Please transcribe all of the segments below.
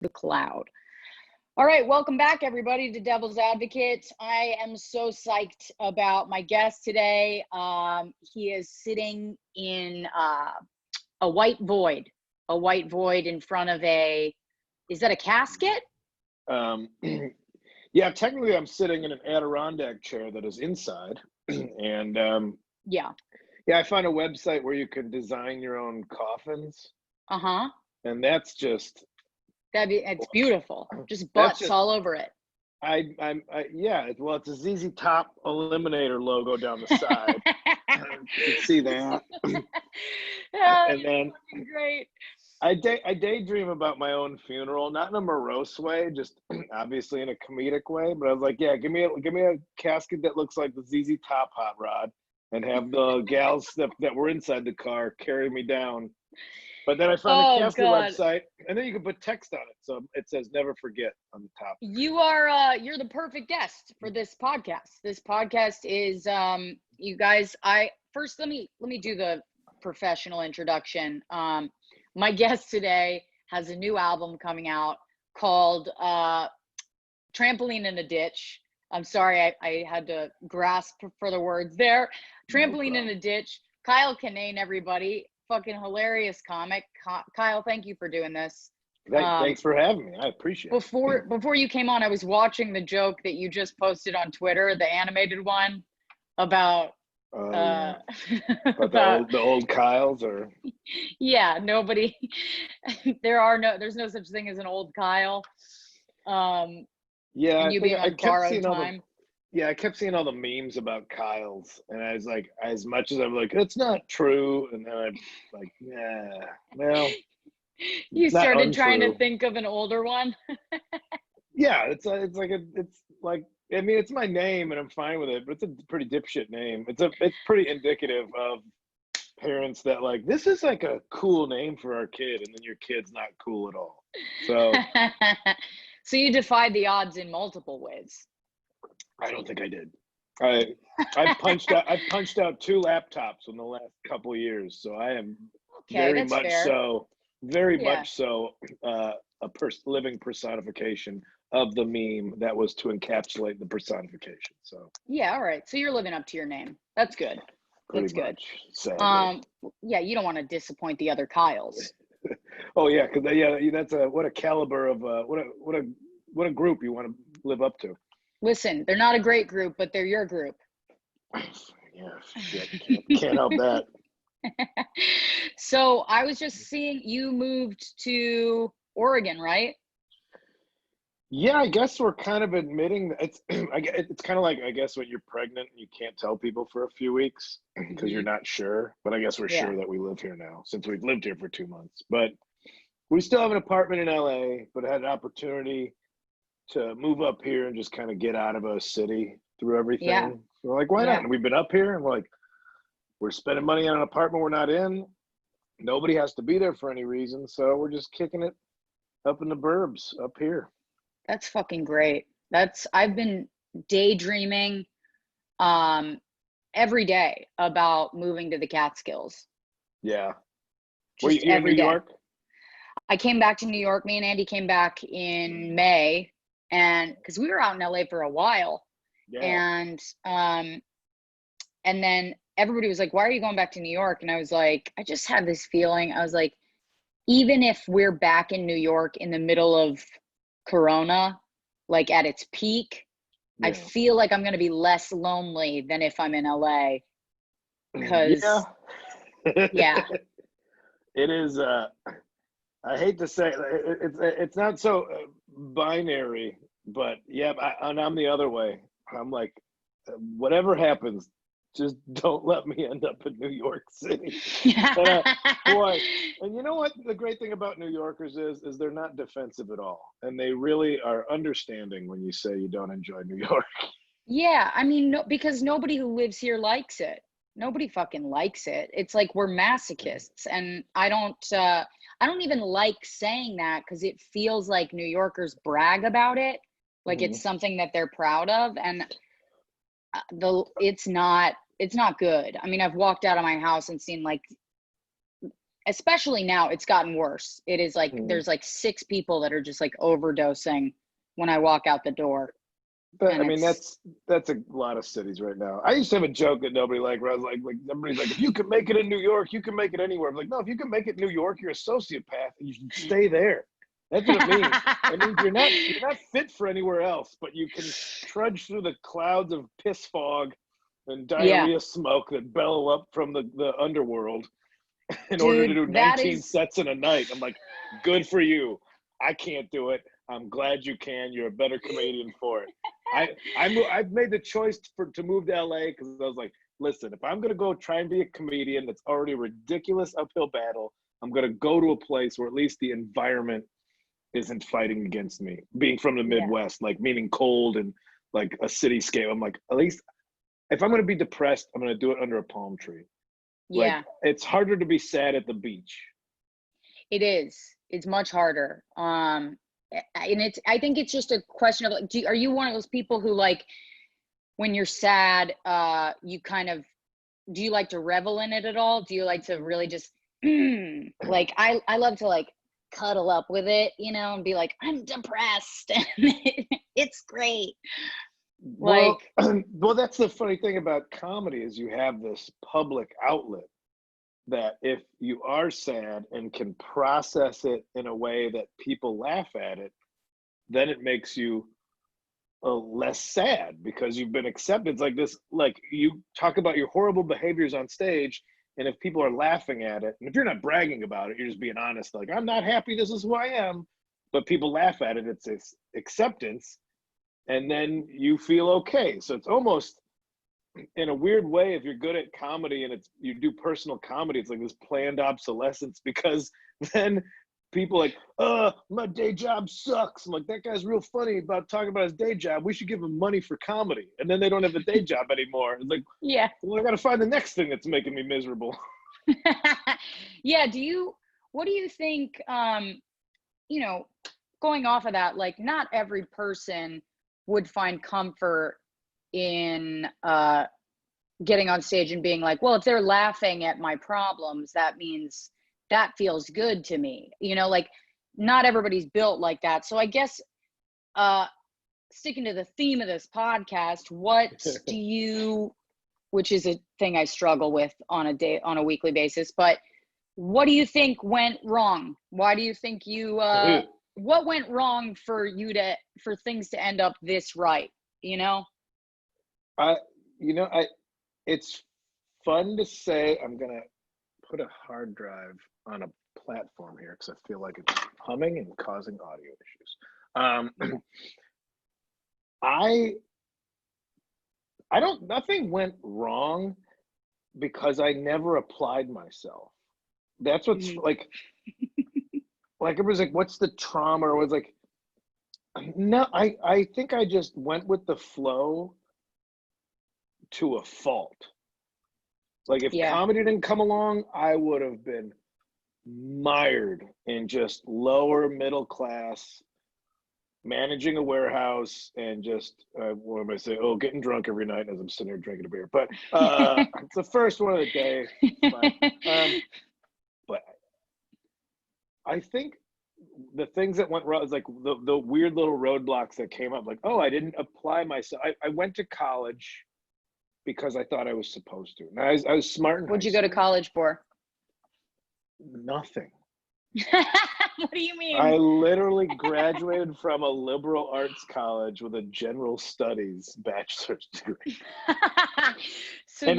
the cloud. All right, welcome back, everybody, to Devil's Advocate. I am so psyched about my guest today. He is sitting in a white void in front of is that a casket? Yeah, technically I'm sitting in an Adirondack chair that is inside. And Yeah, I found a website where you can design your own coffins. And that's just it's beautiful. Just That's butts just- all over it. Well, it's a ZZ Top Eliminator logo down the side. You can see that. And then great. I daydream about my own funeral, not in a morose way, just obviously in a comedic way. But I was like, yeah, give me a casket that looks like the ZZ Top hot rod, and have the gals that were inside the car carry me down. But then I found the casket website, and then you can put text on it, so it says "Never Forget" on the top. You're the perfect guest for this podcast. This podcast is you guys. Let me do the professional introduction. My guest today has a new album coming out called Trampoline In A Ditch. I'm sorry, I had to grasp for the words there. Trampoline In A Ditch. Kyle Kinane, everybody. Fucking hilarious comic. Kyle, thank you for doing this. Thanks for having me. I appreciate it. Before you came on, I was watching the joke that you just posted on Twitter, the animated one about about the old Kyles, or yeah, nobody. There's no such thing as an old Kyle. Yeah, and you being on borrowed time. I kept seeing all the memes about Kyle's, and I was like, as much as I'm like, it's not true, and then I'm like, yeah, well, you started trying to think of an older one. Yeah, it's like I mean, it's my name, and I'm fine with it, but it's a pretty dipshit name. It's pretty indicative of parents that like, this is like a cool name for our kid, and then your kid's not cool at all. So, so you defied the odds in multiple ways. I don't think I did. I've punched out 2 laptops in the last couple of years, so I am very much so a living personification of the meme that was to encapsulate the personification. So yeah, all right. So you're living up to your name. That's good. That's good. Sadly. Yeah, you don't want to disappoint the other Kyles. Oh yeah, because that's what a caliber of what a group you want to live up to. Listen, they're not a great group, but they're your group. Yeah, shit, can't help that. So I was just seeing you moved to Oregon, right? Yeah, I guess we're kind of admitting that it's kind of like, I guess, when you're pregnant, you can't tell people for a few weeks because you're not sure. But I guess we're sure that we live here now, since we've lived here for 2 months. But we still have an apartment in LA, but had an opportunity to move up here and just kind of get out of a city through everything. Yeah. So we're like, why not? And we've been up here, and we're spending money on an apartment we're not in. Nobody has to be there for any reason, so we're just kicking it up in the burbs up here. That's fucking great. I've been daydreaming every day about moving to the Catskills. Yeah. Were you in New York? I came back to New York. Me and Andy came back in May, and because we were out in LA for a while. Yeah. And then everybody was like, why are you going back to New York? And I was like, I just had this feeling. I was like, even if we're back in New York in the middle of Corona, like at its peak, I feel like I'm going to be less lonely than if I'm in LA. Because yeah. It is, I hate to say it's not so binary, but yeah, I'm the other way. I'm like, whatever happens, just don't let me end up in New York City. And you know what the great thing about New Yorkers is they're not defensive at all, and they really are understanding when you say you don't enjoy New York. Yeah, I mean, because nobody who lives here likes it. Nobody fucking likes it. It's like we're masochists, and I don't even like saying that because it feels like New Yorkers brag about it, like it's something that they're proud of, and it's not good. I mean, I've walked out of my house and seen like especially now, it's gotten worse. It is like there's like 6 people that are just like overdosing when I walk out the door. But And I mean, that's a lot of cities right now. I used to have a joke that nobody liked, where I was like everybody's like, if you can make it in New York, you can make it anywhere. I'm like, no, if you can make it in New York, you're a sociopath and you should stay there. That's what it means. It means you're not fit for anywhere else, but you can trudge through the clouds of piss fog and diarrhea smoke that bellow up from the underworld in order to do 19 sets in a night. I'm like, good for you. I can't do it. I'm glad you can. You're a better comedian for it. I've made the choice to move to LA because I was like, listen, if I'm gonna go try and be a comedian, that's already a ridiculous uphill battle. I'm gonna go to a place where at least the environment isn't fighting against me. Being from the Midwest, like meaning cold and like a cityscape. I'm like, at least if I'm gonna be depressed, I'm gonna do it under a palm tree. Yeah. Like, it's harder to be sad at the beach. It is. It's much harder. And I think it's just a question of like, are you one of those people who like, when you're sad, you kind of, do you like to revel in it at all? Do you like to really just, like, I love to like cuddle up with it, you know, and be like, I'm depressed and it's great. Well, well, that's the funny thing about comedy is you have this public outlet that if you are sad and can process it in a way that people laugh at it, then it makes you less sad because you've been accepted. It's like this, like you talk about your horrible behaviors on stage, and if people are laughing at it, and if you're not bragging about it, you're just being honest, like, I'm not happy, this is who I am, but people laugh at it, it's this acceptance, and then you feel okay. So it's almost, in a weird way, if you're good at comedy and you do personal comedy, it's like this planned obsolescence, because then people like, my day job sucks. I'm like, that guy's real funny about talking about his day job. We should give him money for comedy. And then they don't have a day job anymore. It's like, well, I got to find the next thing that's making me miserable. Yeah. What do you think, you know, going off of that, like not every person would find comfort in getting on stage and being like, well, if they're laughing at my problems, that means that feels good to me, you know, like not everybody's built like that. So I guess sticking to the theme of this podcast, what do you, which is a thing I struggle with on a weekly basis, but what do you think went wrong? Why do you think what went wrong for things to end up this right, you know? It's fun to say. I'm gonna put a hard drive on a platform here because I feel like it's humming and causing audio issues. Nothing went wrong because I never applied myself. That's what's like it was like, what's the trauma? Or was like, no, I think I just went with the flow to a fault. Like if comedy didn't come along, I would have been mired in just lower middle class, managing a warehouse and just what am I saying? Oh, getting drunk every night as I'm sitting there drinking a beer. But it's the first one of the day. But I think the things that went wrong is like the weird little roadblocks that came up. Like, oh, I didn't apply myself. I went to college because I thought I was supposed to. And I was smart. What'd you go to college for? Nothing. What do you mean? I literally graduated from a liberal arts college with a general studies bachelor's degree. So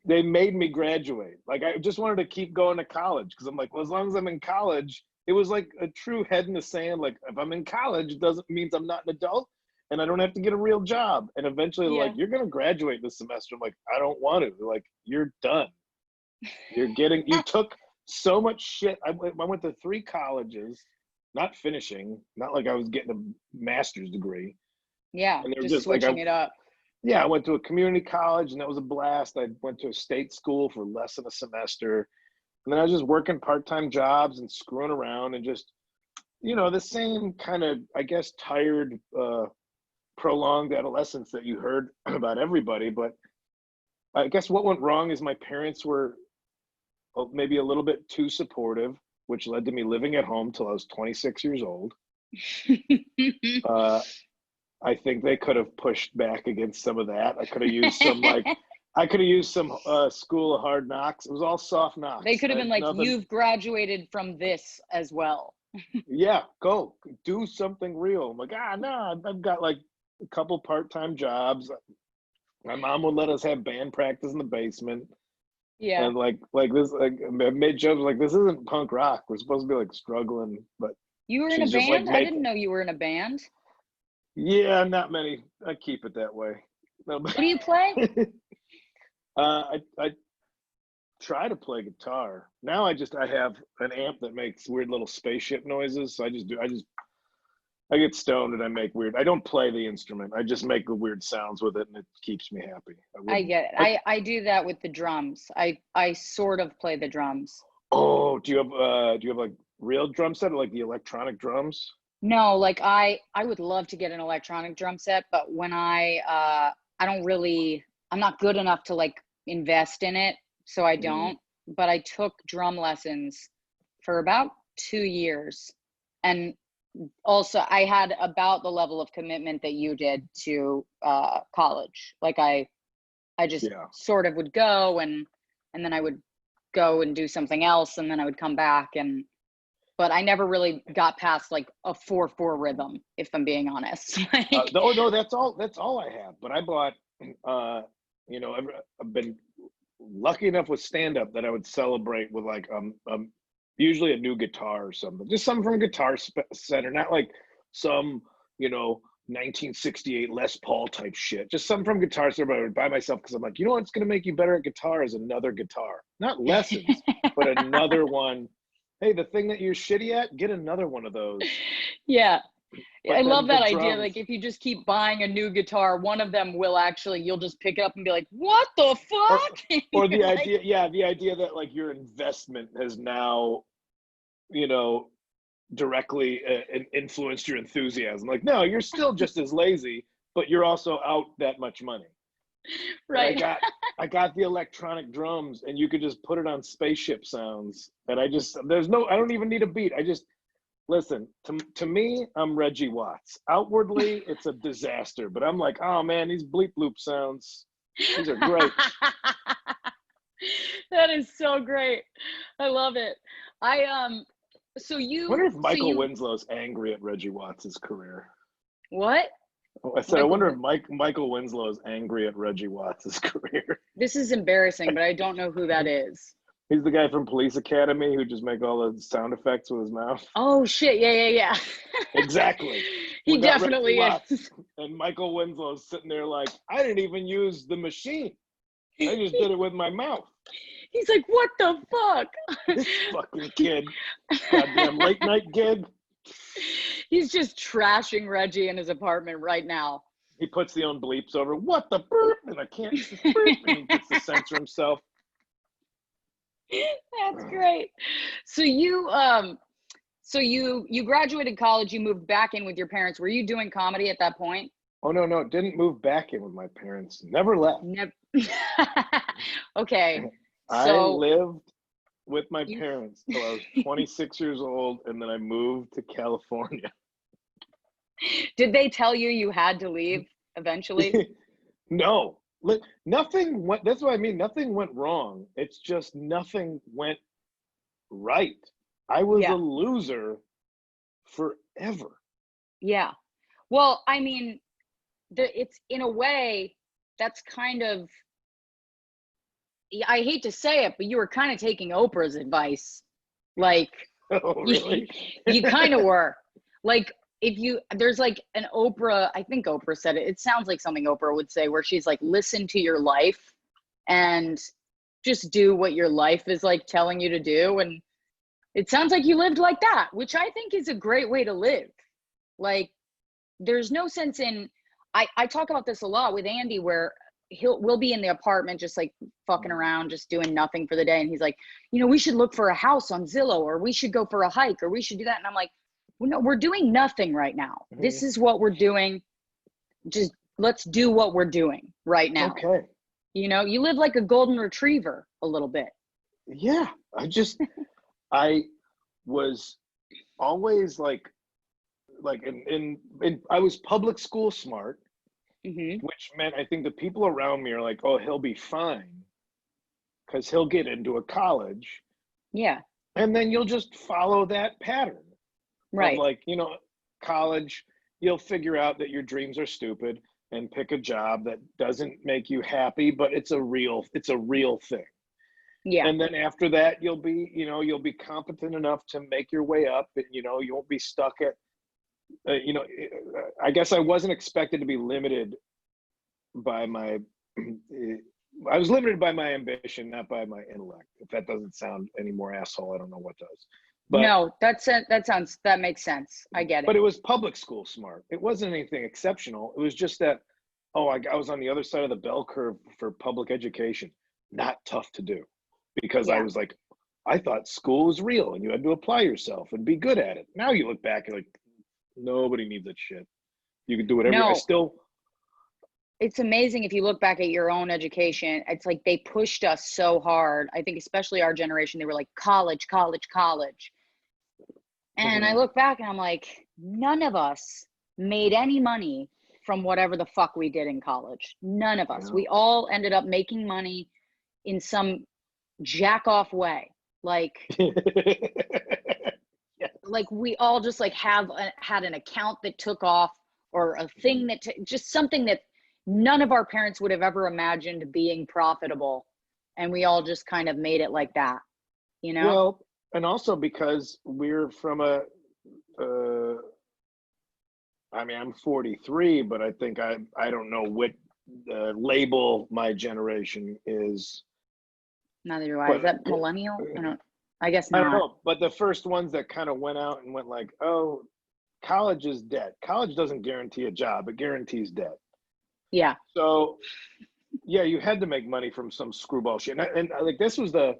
they made me graduate. Like I just wanted to keep going to college because I'm like, well, as long as I'm in college, it was like a true head in the sand. Like if I'm in college, it doesn't means I'm not an adult and I don't have to get a real job. And eventually like, you're going to graduate this semester. I'm like, I don't want to. They're like, you're done. You took so much shit. I went to 3 colleges, not finishing, not like I was getting a master's degree. Yeah, and just switching it up. Yeah, I went to a community college and that was a blast. I went to a state school for less than a semester. And then I was just working part-time jobs and screwing around and just, the same kind of, I guess, tired, prolonged adolescence that you heard about everybody. But I guess what went wrong is my parents were maybe a little bit too supportive, which led to me living at home till I was 26 years old. I think they could have pushed back against some of that. I could have used some School of Hard Knocks. It was all soft knocks. They could have been like, you've graduated from this as well. Yeah, go do something real. I'm like, no, I've got like a couple part-time jobs. My mom would let us have band practice in the basement. Yeah. And like this, like I made jokes like, this isn't punk rock. We're supposed to be like struggling, but you were in a band? I didn't know you were in a band. Yeah, not many. I keep it that way. No, what do you play? I try to play guitar. Now I have an amp that makes weird little spaceship noises. So I get stoned and I make weird. I don't play the instrument. I just make the weird sounds with it, and it keeps me happy. I get it. I do that with the drums. I sort of play the drums. Oh, do you have like real drum set or like the electronic drums? No, like I would love to get an electronic drum set, but when I'm not good enough to like invest in it, so I don't. But I took drum lessons for about 2 years, and also I had about the level of commitment that you did to college. Like I just sort of would go and then I would go and do something else, and then I would come back, but I never really got past like a 4/4 rhythm, if I'm being honest. No, that's all I have. But I bought, I've been lucky enough with stand-up that I would celebrate with like usually a new guitar or something, just something from Guitar Center, not like some 1968 Les Paul type shit, just something from Guitar Center. I would buy myself because I'm like, what's going to make you better at guitar is another guitar, not lessons, but another one. Hey, the thing that you're shitty at, get another one of those. Yeah. But I love that idea. Like if you just keep buying a new guitar, one of them will you'll just pick it up and be like, what the fuck? Or the idea that like your investment has now, directly influenced your enthusiasm. Like, no, you're still just as lazy, but you're also out that much money. Right. I got the electronic drums, and you could just put it on spaceship sounds. And I don't even need a beat. I just listen to me. I'm Reggie Watts. Outwardly, it's a disaster, but I'm like, oh man, these bleep bloop sounds, these are great. That is so great. I love it. I wonder if Michael Winslow's angry at Reggie Watts' career. What? I said, I wonder if Michael Winslow is angry at Reggie Watts' career. This is embarrassing, but I don't know who that is. He's the guy from Police Academy who just make all the sound effects with his mouth. Oh, shit. Yeah. Exactly. He definitely is. And Michael Winslow's sitting there like, I didn't even use the machine. I just did it with my mouth. He's like, what the fuck? This fucking kid. Goddamn late night gig. He's just trashing Reggie in his apartment right now. He puts the own bleeps over, what the burp, and I can't burp, and he gets to censor himself. That's great. So you graduated college, you moved back in with your parents. Were you doing comedy at that point? Oh, no, didn't move back in with my parents. Never left. Okay. I lived with my parents till I was 26 years old, and then I moved to California. Did they tell you had to leave eventually? No. Nothing went, that's what I mean. Nothing went wrong. It's just nothing went right. I was a loser forever. Yeah. Well, I mean, it's in a way that's kind of, I hate to say it, but you were kind of taking Oprah's advice. Like, oh, really? you kind of were. Like, there's like an Oprah, I think Oprah said it. It sounds like something Oprah would say, where she's like, listen to your life and just do what your life is like telling you to do. And it sounds like you lived like that, which I think is a great way to live. Like, there's no sense in, I talk about this a lot with Andy, where we'll be in the apartment just like fucking around, just doing nothing for the day. And he's like, we should look for a house on Zillow, or we should go for a hike, or we should do that. And I'm like, well, no, we're doing nothing right now. Mm-hmm. This is what we're doing. Just let's do what we're doing right now. Okay. You live like a golden retriever a little bit. yeah, I was always like in I was public school smart, Mm-hmm. which meant I think the people around me are like, oh, he'll be fine because he'll get into a college. Yeah. And then you'll just follow that pattern of Right. like, college, you'll figure out that your dreams are stupid and pick a job that doesn't make you happy, but it's a real thing. Yeah. And then after that, you'll be competent enough to make your way up, and you won't be stuck at, I guess I wasn't expected to be limited by my, I was limited by my ambition, not by my intellect. If that doesn't sound any more asshole, I don't know what does. But No, that makes sense. I get it. but it was public school smart. It wasn't anything exceptional. It was just that, oh, I was on the other side of the bell curve for public education. Not tough to do because I Yeah. was like, I thought school was real and you had to apply yourself and be good at it. Now you look back, you're like, nobody needs that shit. You can do whatever. I No, still, it's amazing if you look back at your own education. It's like they pushed us so hard. I think especially our generation, they were like college, college, college. And I Mhm. look back and I'm like, none of us made any money from whatever the fuck we did in college. None of us. Yeah. We all ended up making money in some jack off way. Yeah. Like we all just like had an account that took off, or a thing that just something that none of our parents would have ever imagined being profitable, and we all just kind of made it like that, you know. Well, and also because we're from uh, I mean, I'm 43, but I think I don't know what label my generation is, Neither do I. but Is that millennial? I guess I don't not. know. But the first ones that kind of went out and went like, oh, college is debt. College doesn't guarantee a job; it guarantees debt. Yeah. So yeah, you had to make money from some screwball shit. And like this was the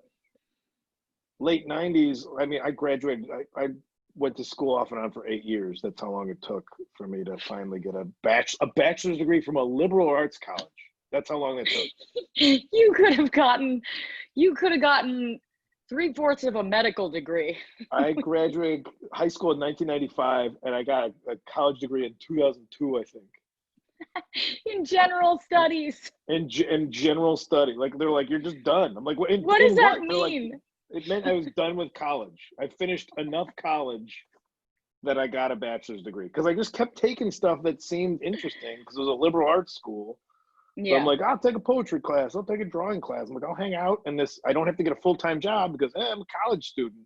late 90s. I mean, I graduated. I went to school off and on for 8 years. That's how long it took for me to finally get a bachelor's degree from a liberal arts college. That's how long it took. you could have gotten 3/4 of a medical degree. I graduated high school in 1995, and I got a college degree in 2002, I think. In general studies. In general study, like they're like, you're just done. I'm like, what? What does In that what? They're like, mean? it meant I was done with college. I finished enough college that I got a bachelor's degree because I just kept taking stuff that seemed interesting because it was a liberal arts school. So I'm Yeah. like, I'll take a poetry class, I'll take a drawing class. I'm like, I'll hang out, and this I don't have to get a full-time job because I'm a college student.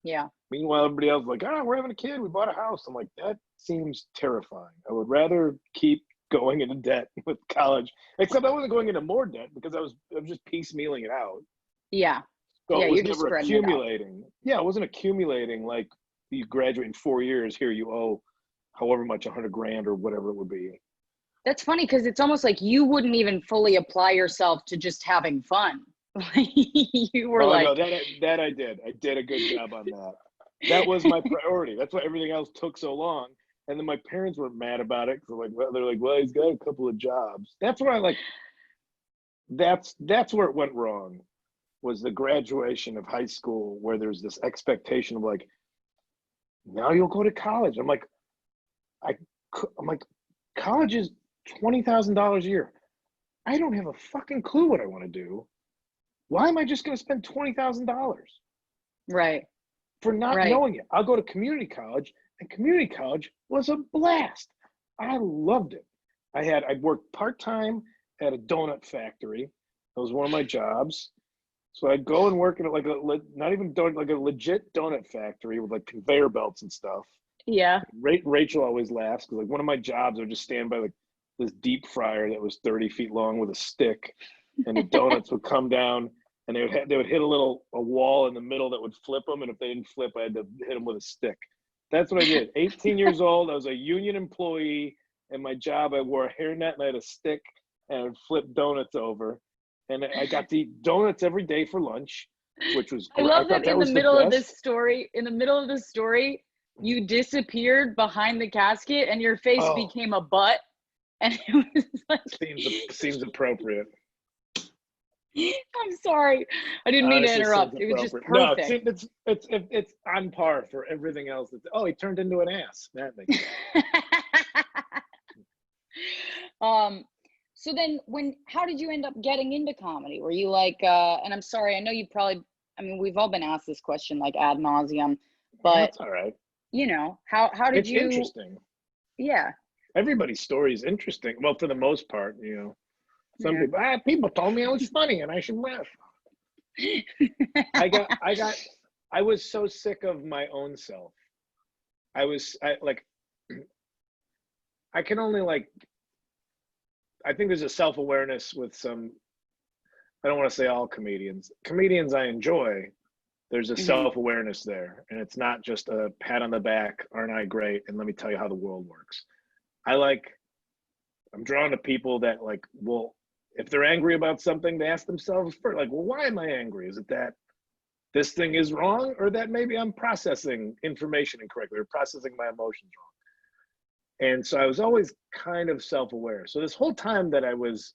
Yeah. Meanwhile, everybody else is like, we're having a kid, we bought a house. I'm like, that seems terrifying. I would rather keep going into debt with college, except I wasn't going into more debt because I was just piecemealing it out. Yeah. So Yeah. it was You're just never spreading it out. accumulating. Yeah, it wasn't accumulating like you graduate in 4 years. Here you owe however much, 100 grand or whatever it would be. That's funny because it's almost like you wouldn't even fully apply yourself to just having fun. You were Oh no, like, that I did. I did a good job on that. That was my priority. That's why everything else took so long. And then my parents were mad about it because they're like, well, he's got a couple of jobs. That's where I like. That's where it went wrong. Was the graduation of high school where there's this expectation of like, now you'll go to college. I, I'm like, college is $20,000 a year. I don't have a fucking clue what I want to do. Why am I just going to spend $20,000 right, for not right. knowing it? I'll go to community college, and community college was a blast. I loved it. I worked part-time at a donut factory. That was one of my jobs. So I'd go and work at like not even donut, like a legit donut factory with like conveyor belts and stuff. Yeah. Rachel always laughs because like one of my jobs, I would just stand by like this deep fryer that was 30 feet long with a stick, and the donuts would come down, and they would hit a wall in the middle that would flip them, and if they didn't flip, I had to hit them with a stick. That's what I did. 18 years old, I was a union employee, and my job, I wore a hairnet and I had a stick, and I would flip donuts over, and I got to eat donuts every day for lunch, which was I great. I love thought that that in the was the middle of this best. story, you disappeared behind the casket and your face Oh, became a butt. And it was like, seems appropriate. I'm sorry. I didn't mean to It's just seems interrupt. It was just appropriate. No, perfect. it's on par for everything else. Oh, he turned into an ass. That makes sense. So then how did you end up getting into comedy? Were you like, and I'm sorry, I know you probably, I mean, we've all been asked this question like ad nauseum, but That's all right. you know, how did It's you, interesting. yeah. Everybody's story is interesting. Well, for the most part, some Yeah. people told me I was funny and I should laugh. I was so sick of my own self. I can only I think there's a self-awareness with some, I don't want to say all comedians. Comedians I enjoy, there's a self-awareness there. And it's not just a pat on the back, aren't I great? And let me tell you how the world works. I'm drawn to people that if they're angry about something, they ask themselves first, well, why am I angry? Is it that this thing is wrong, or that maybe I'm processing information incorrectly or processing my emotions wrong? And so I was always kind of self-aware. So this whole time that I was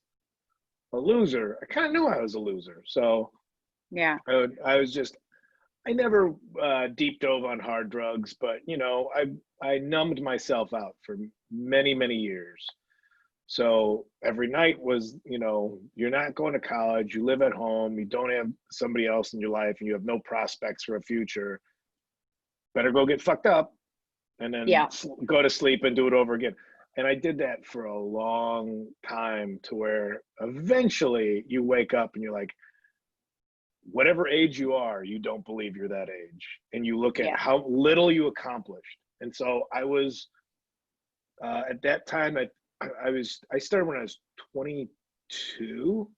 a loser, I kind of knew I was a loser. So Yeah. I never deep dove on hard drugs, but I numbed myself out for many, many years. So every night was, you're not going to college, you live at home, you don't have somebody else in your life, and you have no prospects for a future. Better go get fucked up and then go to sleep and do it over again. And I did that for a long time, to where eventually you wake up and you're like, whatever age you are, you don't believe you're that age. And you look at how little you accomplished. And so I was, at that time, I started when I was 22.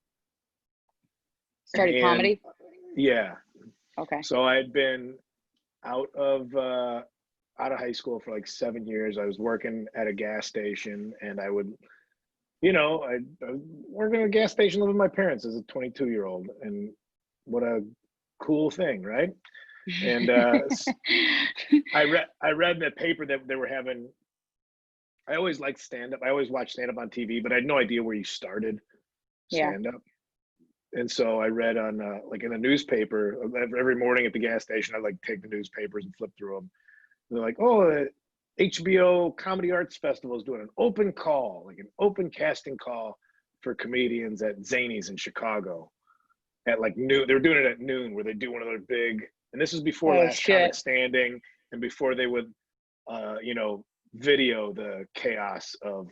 Started comedy? Yeah. Okay. So I had been out of high school for 7 years. I was working at a gas station, and I would, I was working at a gas station living with my parents as a 22-year-old. And what a cool thing, right? And I read in the paper that they were having, I always liked stand-up. I always watched stand-up on TV, but I had no idea where you started stand-up. And so I read on in a newspaper every morning at the gas station. I'd take the newspapers and flip through them. And they're like, oh, HBO Comedy Arts Festival is doing an open call, an open casting call for comedians at Zanies in Chicago at noon. They were doing it at noon, where they do one of their big, and this was before Last Comic Standing, and before they would, video the chaos of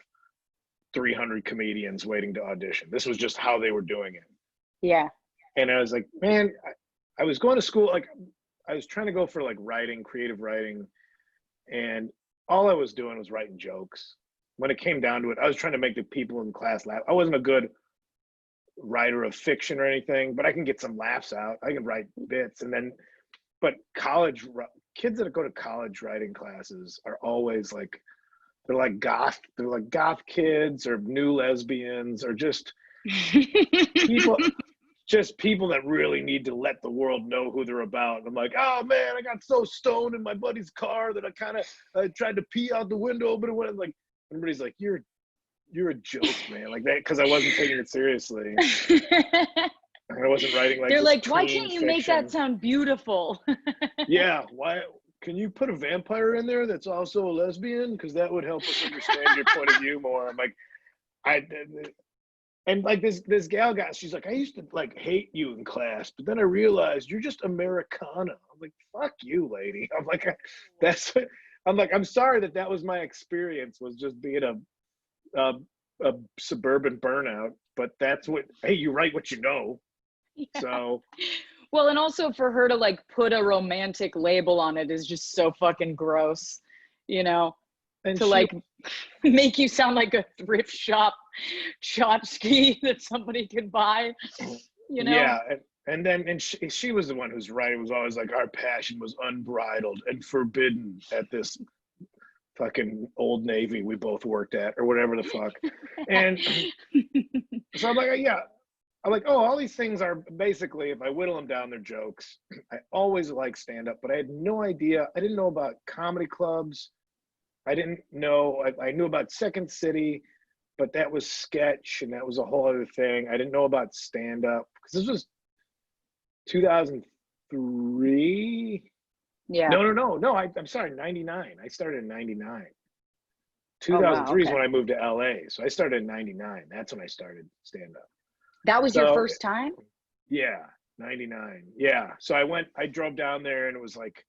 300 comedians waiting to audition. This was just how they were doing it. Yeah. And I was like, man, I was going to school, I was trying to go for writing, creative writing, and all I was doing was writing jokes. When it came down to it, I was trying to make the people in class laugh. I wasn't a good writer of fiction or anything, but I can get some laughs out. I can write bits. But kids that go to college writing classes are always they're like goth kids, or new lesbians, or just people that really need to let the world know who they're about. And I'm like, oh man, I got so stoned in my buddy's car that I tried to pee out the window, but it went everybody's like, you're a joke, man, that, because I wasn't taking it seriously. I wasn't writing they're like, why can't you make that sound beautiful? Yeah, why can you put a vampire in there that's also a lesbian, because that would help us understand your point of view more. I'm like, and this gal she's like, I used to hate you in class, but then I realized you're just Americana. I'm like, fuck you, lady. I'm like, I'm sorry that was my experience, was just being a suburban burnout, but that's what, hey, you write what you know. Yeah. So well, and also for her to put a romantic label on it is just so fucking gross, and to make you sound like a thrift shop tchotchke that somebody could buy, Yeah. And she was the one who's right. It was always our passion was unbridled and forbidden at this fucking Old Navy we both worked at, or whatever the fuck. And so I'm like, yeah. I'm like, oh, all these things are basically, if I whittle them down, they're jokes. I always liked stand-up, but I had no idea. I didn't know about comedy clubs. I didn't know. I knew about Second City. but that was sketch, and that was a whole other thing. I didn't know about stand-up because this was 2003. Yeah. No. I'm sorry, 99. I started in 99. Oh wow. 2003 is Okay. when I moved to LA. So I started in 99. That's when I started stand-up. That was your So first time? yeah, 99. Yeah. So I drove down there, and it was like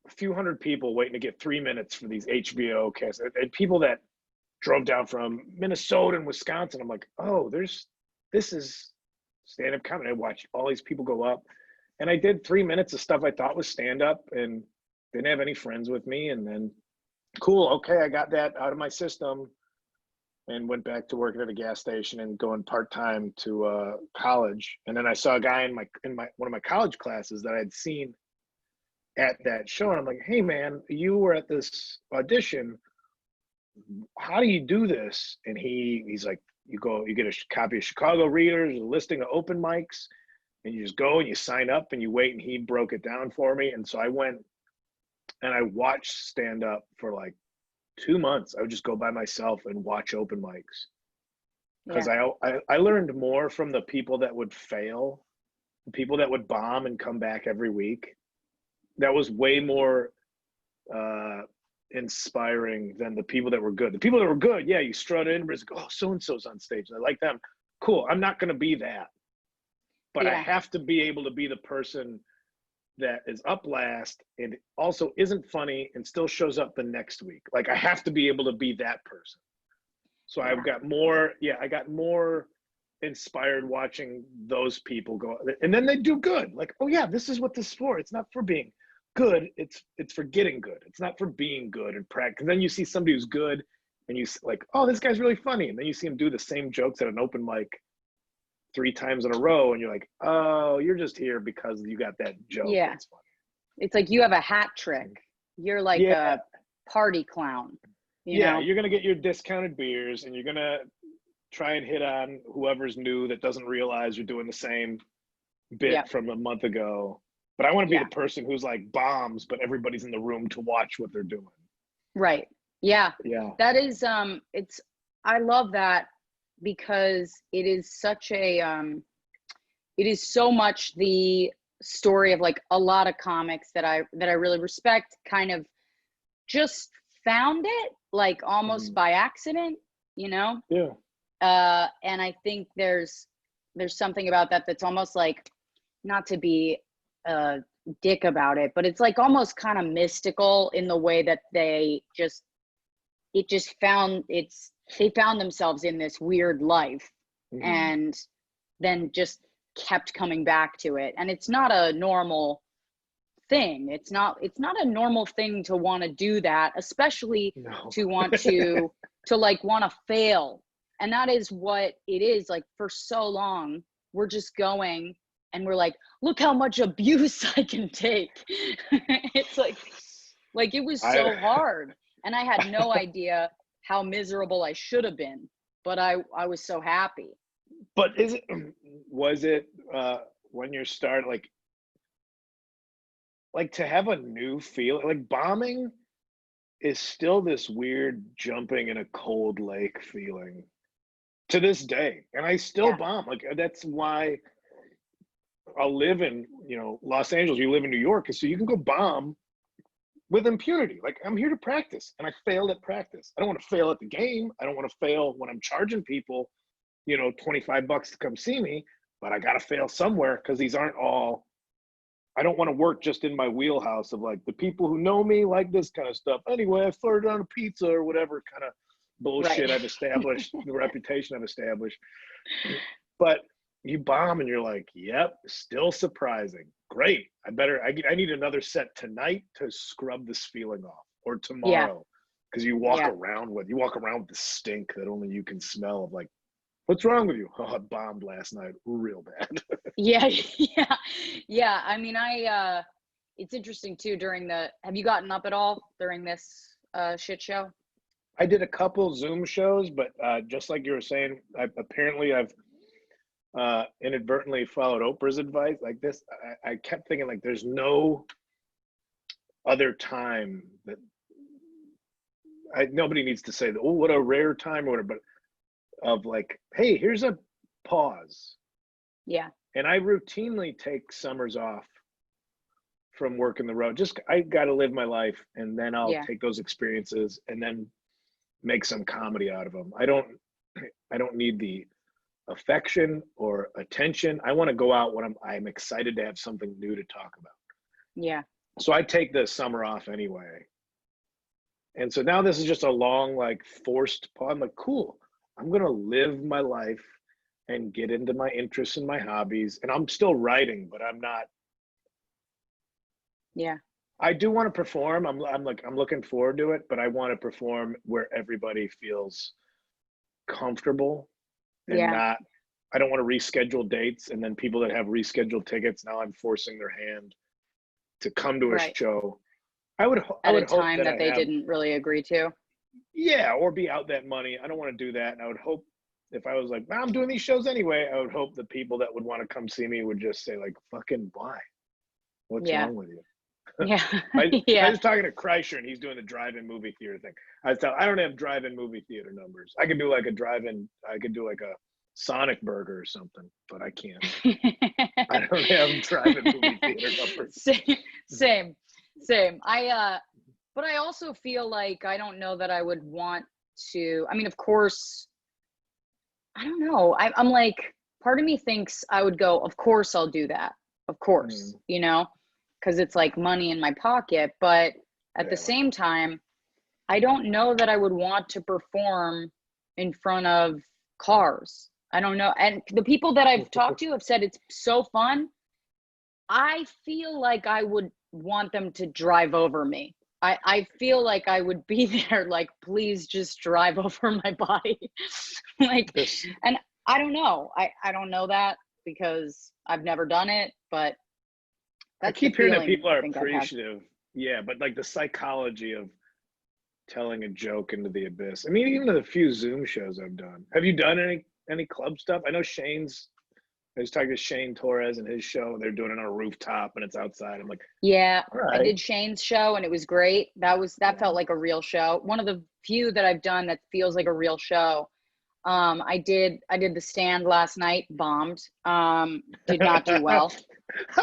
a few hundred people waiting to get 3 minutes for these HBO casts, and people that drove down from Minnesota and Wisconsin. I'm like, oh, this is stand-up comedy. I watched all these people go up, and I did 3 minutes of stuff I thought was stand-up, and didn't have any friends with me. And then, cool, okay, I got that out of my system, and went back to working at a gas station and going part-time to college. And then I saw a guy in my one of my college classes that I had seen at that show, and I'm like, hey man, you were at this audition, how do you do this? And he's like, you get a copy of Chicago Readers, a listing of open mics, and you just go and you sign up and you wait. And he broke it down for me. And so I went and I watched stand up for like 2 months. I would just go by myself and watch open mics, because Yeah. I learned more from the people that would fail, the people that would bomb and come back every week. That was way more inspiring than the people that were good. The people that were good, yeah, you strut in, but it's like, oh, so-and-so's on stage, I like them. Cool, I'm not going to be that. But I Yeah. have to be able to be the person that is up last and also isn't funny and still shows up the next week. Like, I have to be able to be that person. So Yeah. I got more inspired watching those people go, and then they do good. Like, oh yeah, this is what this is for. It's not for being good. It's for getting good. It's not for being good and practice. And then you see somebody who's good, and you like, oh, this guy's really funny. And then you see him do the same jokes at an open mic 3 times in a row, and you're like, oh, you're just here because you got that joke. Yeah. That's funny. It's like you have a hat trick. You're like Yeah, a party clown, you yeah. know? You're gonna get your discounted beers, and you're gonna try and hit on whoever's new that doesn't realize you're doing the same Yeah. bit from a month ago. But I want to be Yeah. the person who's like bombs, but everybody's in the room to watch what they're doing. Right. Yeah. Yeah. That is I love that, because it is such a it is so much the story of like a lot of comics that I really respect kind of just found it like almost Mhm. by accident, you know? Yeah. And I think there's something about that that's almost like, not to be a dick about it, but it's like almost kind of mystical in the way that they found themselves in this weird life, Mhm. and then just kept coming back to it. And it's not a normal thing. It's not a normal thing to want to do that, especially No. to want to like want to fail. And that is what it is. Like, for so long we're just going and we're like, look how much abuse I can take. It's like it was so I hard, and I had no idea how miserable I should have been, but I was so happy. but was it when you start like to have a new feel, like bombing is still this weird jumping in a cold lake feeling to this day. And I still Yeah. bomb. Like, that's why I'll live in, Los Angeles, you live in New York, so you can go bomb with impunity. Like, I'm here to practice, and I failed at practice. I don't want to fail at the game. I don't want to fail when I'm charging people, $25 to come see me, but I got to fail somewhere, because these aren't all, I don't want to work just in my wheelhouse of like, the people who know me like this kind of stuff. Anyway, I flirted on a pizza or whatever kind of bullshit Right. I've established, the reputation I've established. But you bomb and you're like, yep, still surprising. Great. I need another set tonight to scrub this feeling off, or Yeah. tomorrow. Because you walk around with the stink that only you can smell, of like, what's wrong with you? Oh, I bombed last night real bad. Yeah. Yeah. Yeah. I mean, it's interesting too, have you gotten up at all during this shit show? I did a couple Zoom shows, but just like you were saying, I've inadvertently followed Oprah's advice. Like this, I kept thinking, like, there's no other time that nobody needs to say, oh, what a rare time or whatever, but of like, hey, here's a pause. Yeah. And I routinely take summers off from working the road. Just, I got to live my life, and then I'll take those experiences and then make some comedy out of them. I don't need the affection or attention. I want to go out when I'm excited to have something new to talk about. Yeah. So I take the summer off anyway. And so now this is just a long, like, forced pause. I'm like, cool. I'm going to live my life and get into my interests and my hobbies. And I'm still writing, but I'm not. Yeah. I do want to perform. I'm looking forward to it, but I want to perform where everybody feels comfortable and not, I don't want to reschedule dates. And then people that have rescheduled tickets, now I'm forcing their hand to come to a show. I would hope that they didn't really agree to. Yeah, or be out that money. I don't want to do that. And I would hope, if I was like, I'm doing these shows anyway, I would hope the people that would want to come see me would just say, like, fucking why? What's wrong with you? Yeah. I was talking to Kreischer, and he's doing the drive-in movie theater thing. I don't have drive-in movie theater numbers. I could do like a Sonic Burger or something, but I can't. I don't have drive-in movie theater numbers. Same. But I also feel like I don't know that I would want to. I mean, of course, I don't know. I'm like, part of me thinks I would go, of course I'll do that. Of course, you know, because it's like money in my pocket. But at the same time, I don't know that I would want to perform in front of cars. I don't know. And the people that I've talked to have said it's so fun. I feel like I would want them to drive over me. I feel like I would be there, like, please just drive over my body. Like, and I don't know. I don't know that because I've never done it, but I keep hearing that people are appreciative. Yeah, but like the psychology of telling a joke into the abyss. I mean, even the few Zoom shows I've done. Have you done any club stuff? I know I was talking to Shane Torres and his show. They're doing it on a rooftop and it's outside. I'm like, yeah, right. I did Shane's show and it was great. That felt like a real show. One of the few that I've done that feels like a real show. I did the Stand last night, bombed. Did not do well.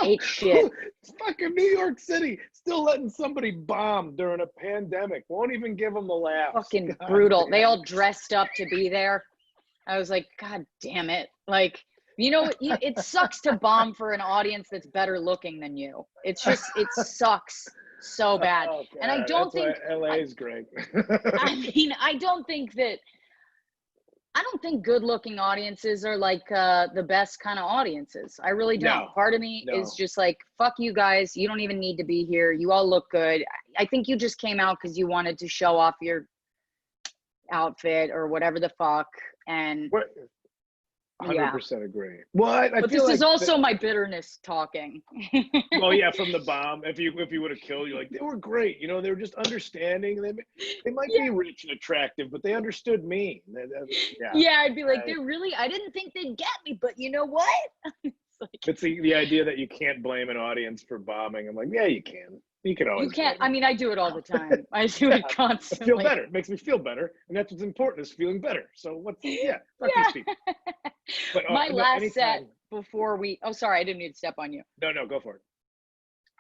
Ate shit. It's fucking New York City, still letting somebody bomb during a pandemic. Won't even give them the laugh. Fucking brutal. They all dressed up to be there. I was like, God damn it. Like, you know, it sucks to bomb for an audience that's better looking than you. It's just, it sucks so bad. Oh, and I don't think LA is great. I mean, I don't think good looking audiences are like the best kind of audiences. I really don't. No, Part of me is just like, fuck you guys. You don't even need to be here. You all look good. I think you just came out because you wanted to show off your outfit or whatever the fuck. And 100% agree. What? But this is also my bitterness talking. Well, yeah, from the bomb. If you would have killed, you're like, they were great. You know, they were just understanding. They might be rich and attractive, but they understood me. Yeah, I'd be like, I didn't think they'd get me, but you know what? It's the idea that you can't blame an audience for bombing. I'm like, yeah, you can. You can always. You can't. I mean, I do it all the time. I do it constantly. I feel better. It makes me feel better, and that's what's important, is feeling better. So fuck these people. But my last set before sorry, I didn't mean to step on you. No, go for it.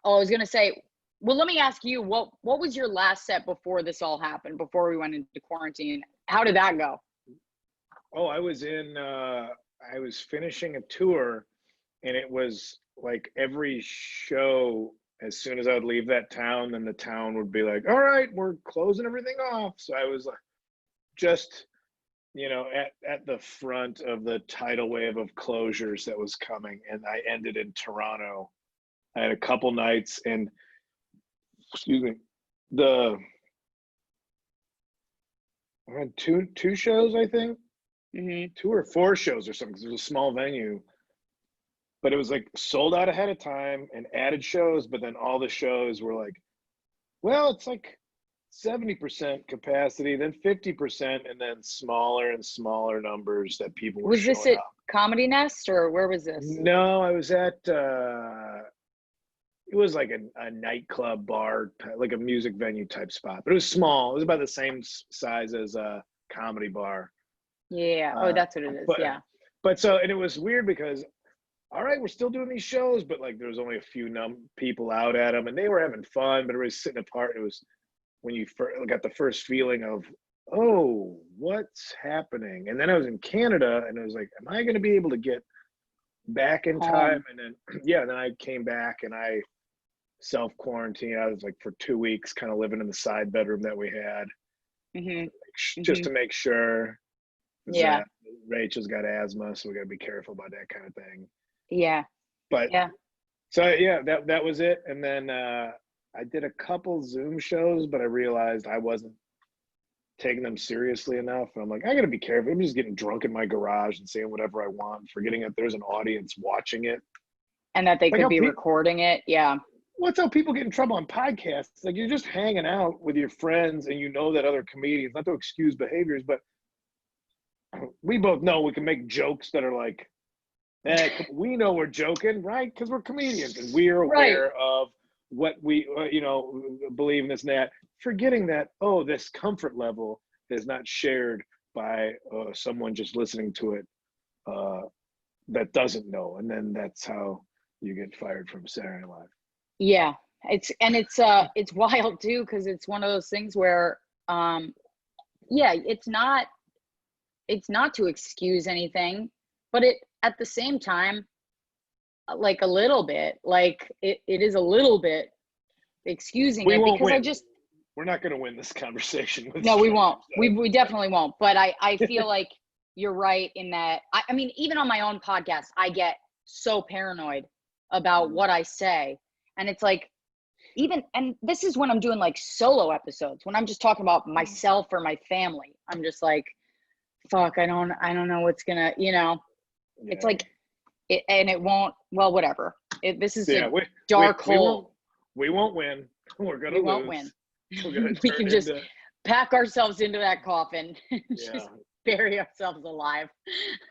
Oh, I was gonna say, well, let me ask you, what was your last set before this all happened? Before we went into quarantine, how did that go? Oh, I was finishing a tour, and it was like every show. As soon as I would leave that town, then the town would be like, all right, we're closing everything off. So I was just, you know, at the front of the tidal wave of closures that was coming. And I ended in Toronto. I had a couple nights and, I had two shows, I think. Mm-hmm. 2 or 4 shows or something, because it was a small venue. But it was like sold out ahead of time and added shows, but then all the shows were like, well, it's like 70% capacity, then 50%, and then smaller and smaller numbers that people were showing up. Was this at Comedy Nest, or where was this? No, I was at it was like a nightclub bar, like a music venue type spot, but it was small. It was about the same size as a comedy bar. Yeah. Oh, that's what it is. Yeah. But so, and it was weird because, all right, we're still doing these shows, but like there was only a few people out at them, and they were having fun, but everybody's sitting apart. It was when you got the first feeling of, oh, what's happening? And then I was in Canada, and I was like, am I going to be able to get back in time? And then, yeah, then I came back and I self-quarantined. I was like for 2 weeks, kind of living in the side bedroom that we had, just to make sure. Yeah. Rachel's got asthma, so we got to be careful about that kind of thing. Yeah. But yeah. So yeah, that was it. And then I did a couple Zoom shows, but I realized I wasn't taking them seriously enough. And I'm like, I got to be careful. I'm just getting drunk in my garage and saying whatever I want, forgetting that there's an audience watching it. And that they could be recording it. Yeah. What's how people get in trouble on podcasts? Like you're just hanging out with your friends and you know that other comedians, not to excuse behaviors, but we both know we can make jokes that are like, we know we're joking, right? Because we're comedians and we're aware of what we, believe in this and that, forgetting that, oh, this comfort level is not shared by someone just listening to it that doesn't know. And then that's how you get fired from Saturday Night Live. Yeah. It's wild too, because it's one of those things where, it's not to excuse anything, but at the same time, like a little bit, like it is a little bit excusing it because we're not going to win this conversation. No, we won't. We definitely won't. But I feel like you're right in that. I mean, even on my own podcast, I get so paranoid about what I say. And it's like, and this is when I'm doing like solo episodes, when I'm just talking about myself or my family. I'm just like, fuck, I don't know what's gonna, it's like, it won't, well, whatever. This is a dark hole. We won't win. We're gonna lose. We won't win. We can just pack ourselves into that coffin and just bury ourselves alive.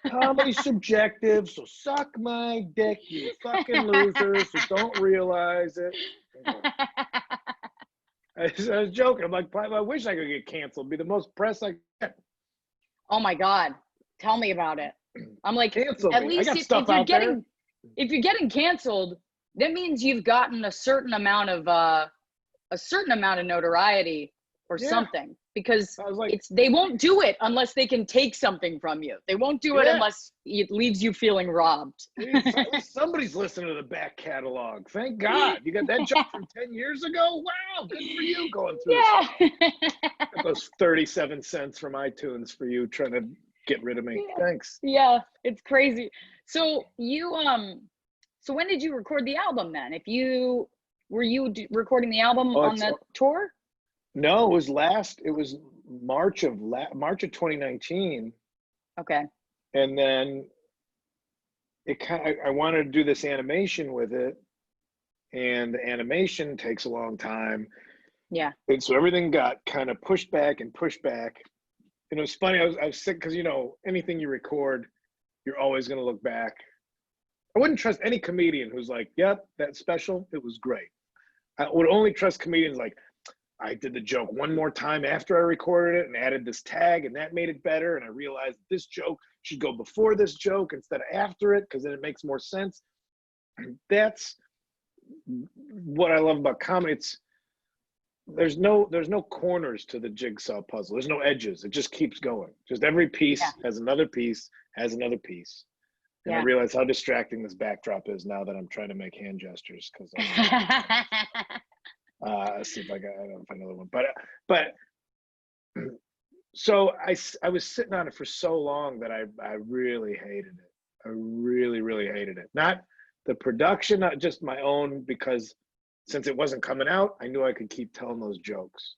Comedy's subjective, so suck my dick, you fucking losers who don't realize it. I was joking. I'm like, I wish I could get canceled. It'd be the most press I get. Oh my God. Tell me about it. I'm like, cancel at me. least if you're getting canceled, that means you've gotten a certain amount of notoriety or something, because they won't do it unless they can take something from you. They won't do it unless it leaves you feeling robbed. At least somebody's listening to the back catalog. Thank God. You got that joke from 10 years ago? Wow, good for you going through this. Got those 37 cents from iTunes for you trying to get rid of me. Thanks. Yeah, it's crazy. So you so when did you record the album then? Were you recording the album on that tour? No, it was March of 2019. Okay. And then I wanted to do this animation with it, and the animation takes a long time. Yeah. And so everything got kind of pushed back. And it was funny. I was sick because, anything you record, you're always going to look back. I wouldn't trust any comedian who's like, yep, that special, it was great. I would only trust comedians like, I did the joke one more time after I recorded it and added this tag, and that made it better. And I realized this joke should go before this joke instead of after it, because then it makes more sense. And that's what I love about comedy. There's no corners to the jigsaw puzzle. There's no edges. It just keeps going. Just every piece has another piece, has another piece. And I realize how distracting this backdrop is now that I'm trying to make hand gestures, because let's see if I don't find another one. But so I was sitting on it for so long that I really hated it. I really, really hated it. Not the production, not just my own, because since it wasn't coming out, I knew I could keep telling those jokes.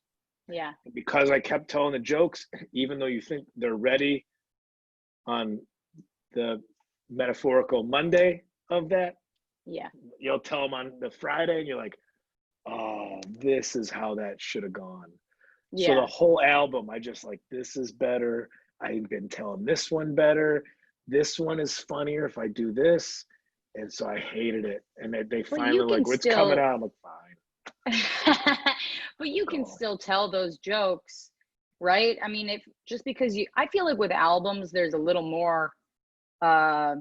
Yeah. And because I kept telling the jokes, even though you think they're ready on the metaphorical Monday of that, you'll tell them on the Friday, and you're like, oh, this is how that should have gone. So the whole album, I just like, this is better. I've been telling this one better. This one is funnier if I do this. And so I hated it. And they But finally you can like, what's coming still, out? I'm like, fine. but you can Go. still tell those jokes, right? I mean, if just because I feel like with albums, there's a little more, I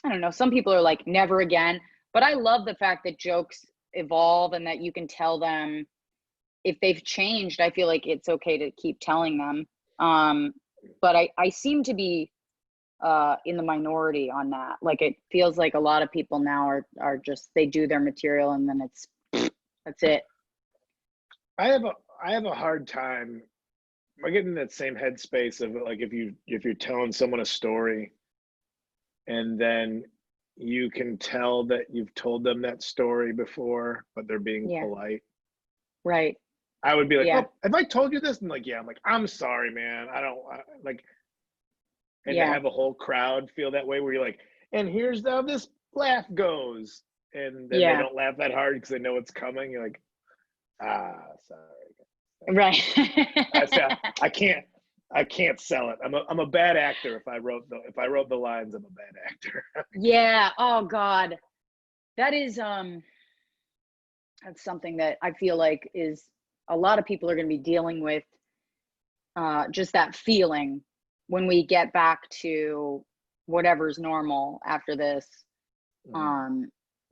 don't know, some people are like, never again. But I love the fact that jokes evolve and that you can tell them if they've changed. I feel like it's okay to keep telling them. But I seem to be in the minority on that. Like it feels like a lot of people now are just, they do their material and then that's it. I have a hard time. I get in that same headspace of like if you're telling someone a story and then you can tell that you've told them that story before, but they're being Yeah. polite. Right. I would be like, Yeah. oh, have I told you this? And like, yeah, I'm like, I'm sorry, man. Like, and to Yeah. have a whole crowd feel that way where you're like, and here's how this laugh goes. And then they Yeah. don't laugh that hard because they know it's coming. You're like, sorry. Right. I can't sell it. I'm a bad actor. If I wrote the lines, I'm a bad actor. Yeah. Oh God. That is that's something that I feel like is a lot of people are going to be dealing with, just that feeling when we get back to whatever's normal after this,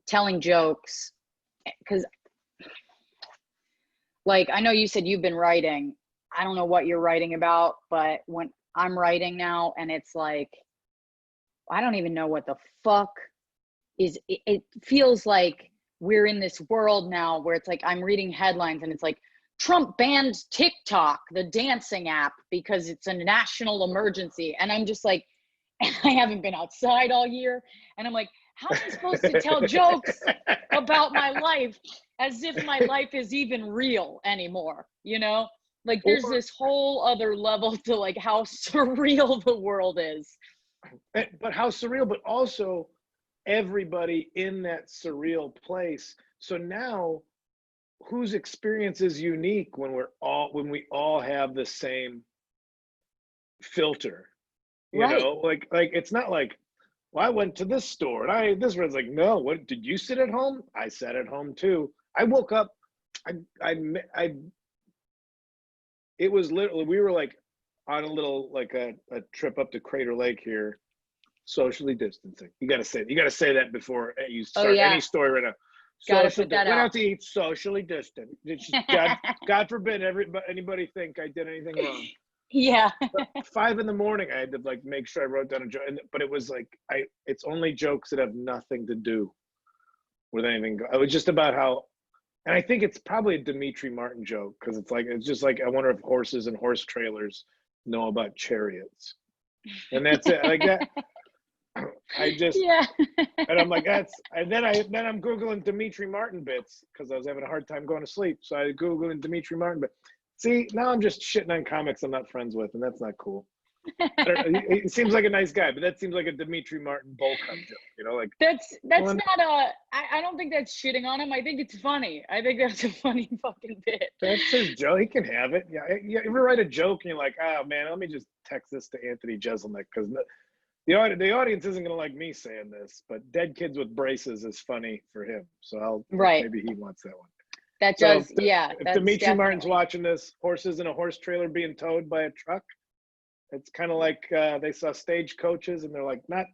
telling jokes. Because like I know you said you've been writing. I don't know what you're writing about, but when I'm writing now and it's like I don't even know what the fuck is, it feels like we're in this world now where it's like I'm reading headlines and it's like Trump banned TikTok, the dancing app, because it's a national emergency. And I'm just like, I haven't been outside all year. And I'm like, how am I supposed to tell jokes about my life as if my life is even real anymore? You know, like there's this whole other level to like how surreal the world is. But how surreal, but also everybody in that surreal place. So now whose experience is unique when we all have the same filter, you know, like it's not like, well, I went to this store and this was like, no, what did you sit at home? I sat at home too. I woke up, it was literally, we were like on a little, like a trip up to Crater Lake here, socially distancing. You got to say that before you start any story right now. Gotta put that went out. out to eat, socially distant. It's just, God forbid anybody think I did anything wrong. Yeah. But 5 a.m, I had to like make sure I wrote down a joke, but it was like it's only jokes that have nothing to do with anything. It was just about how, and I think it's probably a Dimitri Martin joke because it's just like I wonder if horses and horse trailers know about chariots, and that's it. Like that. I just, yeah. And I'm like, and then I'm Googling Dimitri Martin bits because I was having a hard time going to sleep. So I Googling Dimitri Martin bits. See, now I'm just shitting on comics I'm not friends with, and that's not cool. He seems like a nice guy, but that seems like a Dimitri Martin bull cut joke, you know, like that's not I don't think that's shitting on him. I think it's funny. I think that's a funny fucking bit. That's his joke. He can have it. Yeah. You ever write a joke and you're like, oh man, let me just text this to Anthony Jeselnik because the audience isn't gonna like me saying this, but dead kids with braces is funny for him. So maybe he wants that one. That does, yeah. If Dimitri Martin's watching this, horses in a horse trailer being towed by a truck, it's kind of like they saw stagecoaches and they're like, not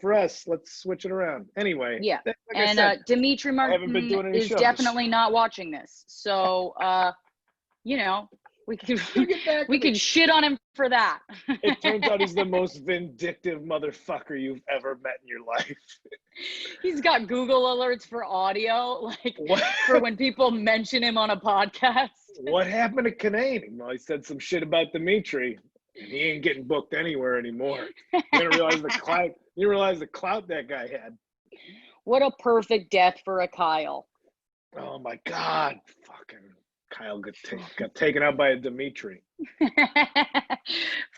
for us. Let's switch it around. Anyway. Yeah. Like and I said, Dimitri Martin is definitely not watching this. So, you know, we could shit on him for that. It turns out he's the most vindictive motherfucker you've ever met in your life. He's got Google alerts for audio, like for when people mention him on a podcast. What happened to Kinane? Well, he said some shit about Dimitri, and he ain't getting booked anywhere anymore. You didn't realize the clout. You realize the clout that guy had. What a perfect death for a Kyle. Oh my God, fucking Kyle got taken out by a Dimitri.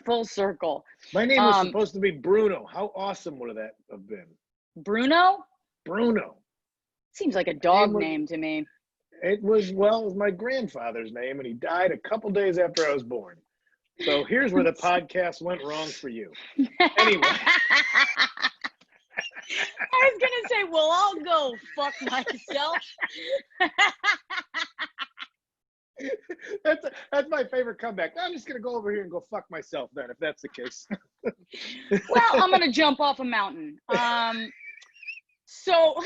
Full circle. My name was supposed to be Bruno. How awesome would that have been? Bruno? Bruno. Seems like a dog name to me. It was my grandfather's name, and he died a couple days after I was born. So here's where the podcast went wrong for you. Anyway. I was gonna say, well, I'll go fuck myself. That's my favorite comeback. I'm just gonna go over here and go fuck myself then, if that's the case. Well, I'm gonna jump off a mountain. So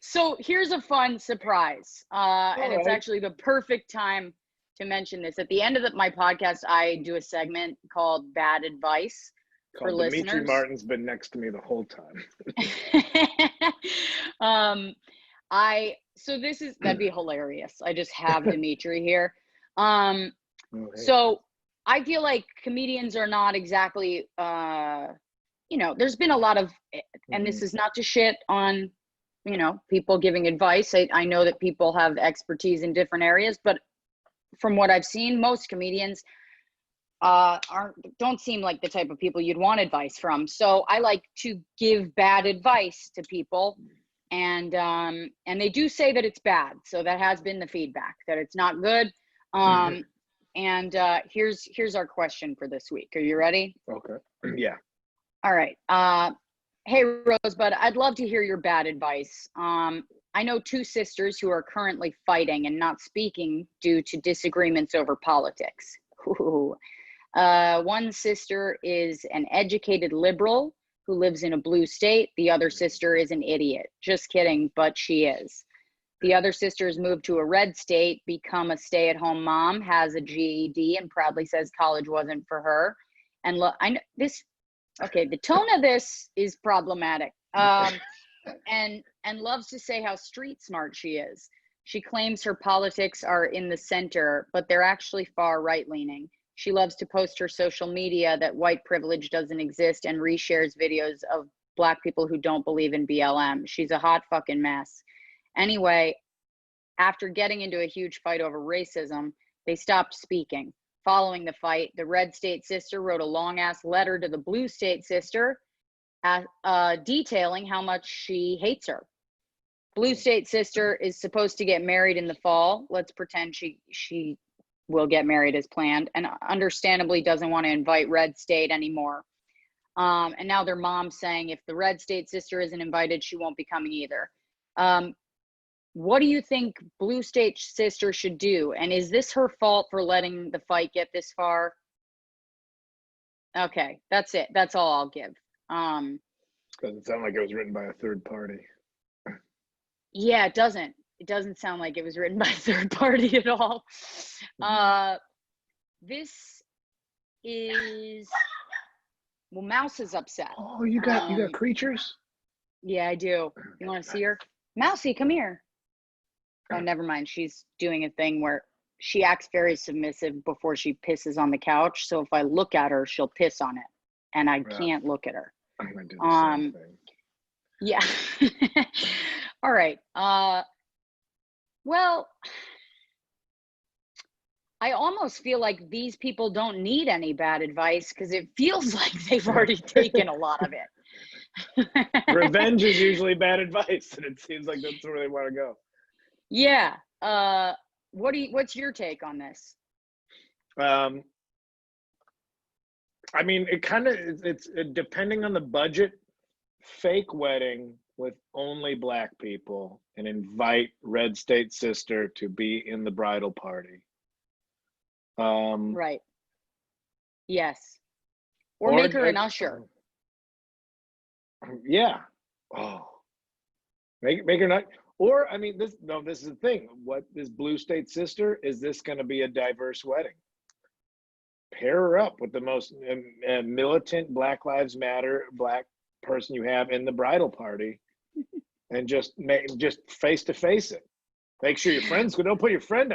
so here's a fun surprise. And it's actually the perfect time to mention this. At the end of my podcast, I do a segment called Bad Advice for listeners. Dimitri Martin's been next to me the whole time. So that'd be hilarious. I just have Dimitri here. So I feel like comedians are not exactly, there's been a lot of, and this is not to shit on, people giving advice. I know that people have expertise in different areas, but from what I've seen, most comedians don't seem like the type of people you'd want advice from. So I like to give bad advice to people, and they do say that it's bad. So that has been the feedback, that it's not good. And here's our question for this week. Are you ready? Okay. Yeah. All right. Hey, Rosebud, I'd love to hear your bad advice. I know two sisters who are currently fighting and not speaking due to disagreements over politics. Ooh. One sister is an educated liberal who lives in a blue state. The other sister is an idiot. Just kidding, but she is. The other sister has moved to a red state, become a stay-at-home mom, has a GED, and proudly says college wasn't for her. And look, I know this. Okay, the tone of this is problematic. And loves to say how street smart she is. She claims her politics are in the center, but they're actually far right-leaning. She loves to post her social media that white privilege doesn't exist and reshares videos of Black people who don't believe in BLM. She's a hot fucking mess. Anyway, after getting into a huge fight over racism, they stopped speaking. Following the fight, the red state sister wrote a long-ass letter to the blue state sister detailing how much she hates her. Blue state sister is supposed to get married in the fall. Let's pretend she will get married as planned, and understandably doesn't want to invite red state anymore. And now their mom's saying if the red state sister isn't invited, she won't be coming either. What do you think blue state sister should do? And is this her fault for letting the fight get this far? Okay, that's it. That's all I'll give. Doesn't sound like it was written by a third party. Yeah, it doesn't. It doesn't sound like it was written by a third party at all. This is, well, Mouse is upset. Oh, you got creatures? Yeah, I do. You want to see her? Mousy, come here. Oh, never mind. She's doing a thing where she acts very submissive before she pisses on the couch. So if I look at her, she'll piss on it, and I can't look at her. I'm gonna do the same thing. Yeah. All right. Well, I almost feel like these people don't need any bad advice because it feels like they've already taken a lot of it. Revenge is usually bad advice, and it seems like that's where they want to go. Yeah. What's your take on this? I mean, it's depending on the budget. Fake wedding with only Black people and invite red state sister to be in the bridal party. Right. Yes. Or make her an usher. Yeah. Oh. Make her not. Or I mean, this is the thing. What is blue state sister? Is this going to be a diverse wedding? Pair her up with the most militant Black Lives Matter Black person you have in the bridal party, and just face to face it. Make sure your friends don't put your friend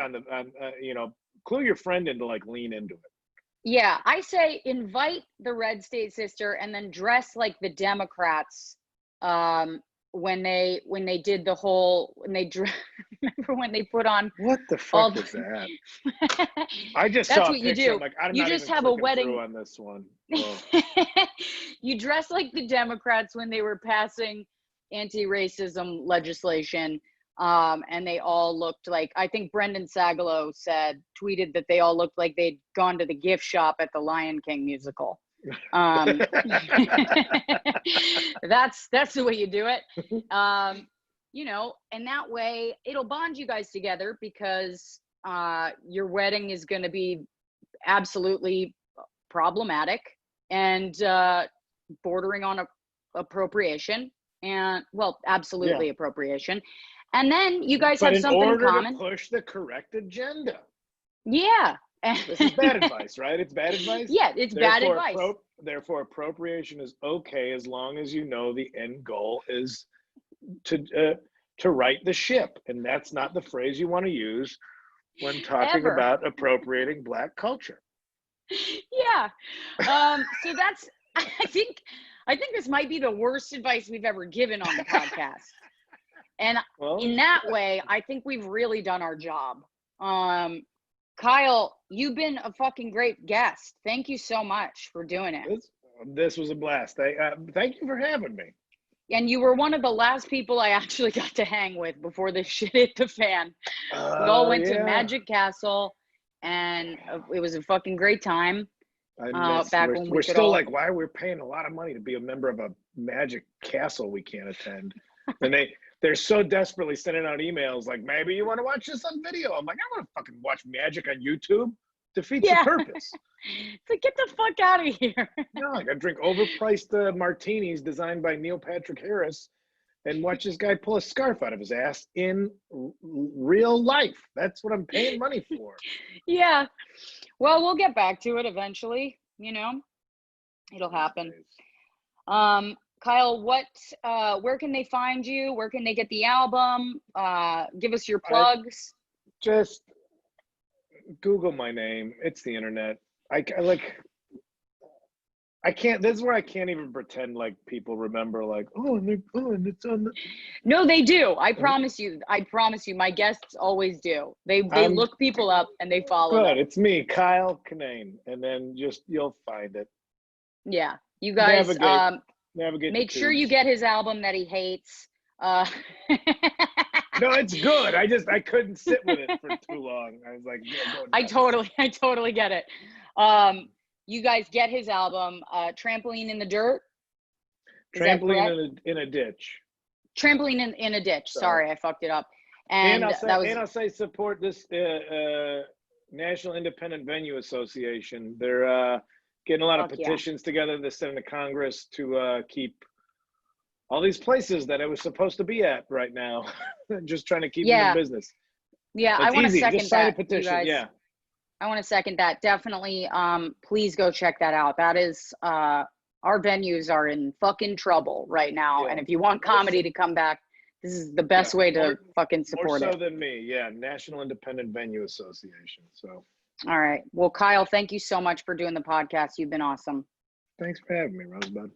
clue your friend into lean into it. Yeah, I say invite the red state sister and then dress like the Democrats when they did the whole remember when they put on what the fuck is that? I just that's saw what you do. I'm like, I'm you not just even have a wedding on this one. You dress like the Democrats when they were passing anti-racism legislation, and they all looked like, I think Brendan Sagalow tweeted that they all looked like they'd gone to the gift shop at the Lion King musical. That's the way you do it. You know, and that way it'll bond you guys together, because your wedding is going to be absolutely problematic and bordering on appropriation, and well, absolutely Yeah. appropriation. And then you guys But have in something in order to common. push the correct agenda. Yeah. This is bad advice, right? It's bad advice. Yeah, it's bad advice. Therefore, appropriation is okay as long as you know the end goal is to right the ship, and that's not the phrase you want to use when talking Ever. about appropriating Black culture. Yeah. So that's, I think this might be the worst advice we've ever given on the podcast. And Well, in that way, I think we've really done our job. Kyle, you've been a fucking great guest. Thank you so much for doing it. this was a blast. Thank you for having me. And you were one of the last people I actually got to hang with before this shit hit the fan. We all went to Magic Castle, and it was a fucking great time. We're still like, why we're paying a lot of money to be a member of a Magic Castle we can't attend. And they're so desperately sending out emails like, maybe you want to watch this on video. I'm like, I want to fucking watch magic on YouTube. Defeats the purpose. It's like, get the fuck out of here. No, like I drink overpriced martinis designed by Neil Patrick Harris and watch this guy pull a scarf out of his ass in real life. That's what I'm paying money for. Yeah. Well, we'll get back to it eventually, you know. It'll happen. Kyle, where can they find you? Where can they get the album? Give us your plugs. Just Google my name. It's the internet. I can't, this is where I can't even pretend like people remember, like, and it's on the. No, they do. I promise you, my guests always do. They look people up and they follow them. It's me, Kyle Kinane, and then you'll find it. Yeah, you guys navigate make sure you get his album that he hates. No, it's good. I couldn't sit with it for too long. I was like, I totally get it. You guys get his album, Trampoline in the Dirt. Trampoline in a Ditch. Trampoline in a Ditch. Sorry, I fucked it up. And I'll say support this National Independent Venue Association. They're getting a lot of petitions together to send to Congress to keep all these places that it was supposed to be at right now. Just trying to keep them in business. Yeah, I want to second Just sign that. a petition. Yeah. I want to second that. Definitely. Please go check that out. That is, our venues are in fucking trouble right now. Yeah. And if you want comedy to come back, this is the best way to fucking support it. More so than me. Yeah. National Independent Venue Association. So. All right. Well, Kyle, thank you so much for doing the podcast. You've been awesome. Thanks for having me, Rosebud.